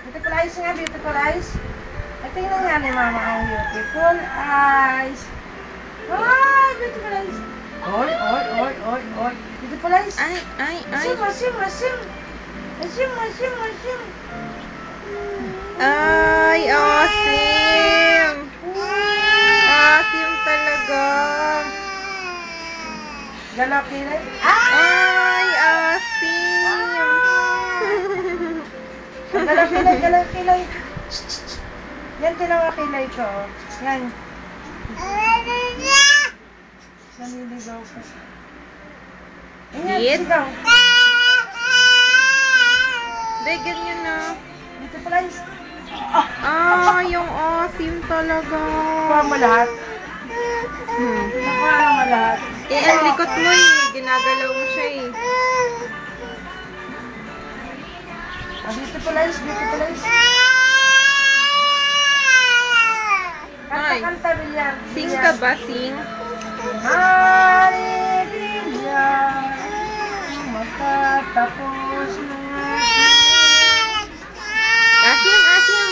Beautiful eyes nga, beautiful eyes. At tingnan nga ni Mama ang beautiful eyes. Ay, beautiful eyes. Oy. Beautiful eyes. Ay. Asim. Ay, asim. Asim talaga. Galaw kilay. Ay, asim. Galaw kilay. Yan tinawa kilay ko. Yan. Naliligaw ko. Ayan, Yes. sigaw. Bigyan nyo na. Beautiful eyes. Yung asim talaga. Nakuha mo lahat. Nakuha mo lahat. Ang likot mo ginagalaw mo siya Beautiful eyes, beautiful eyes. Ay. Kanta, Bilyan. Sing ka ba? Sing? Hari Bilyan, matatapos na. Asim. Asim.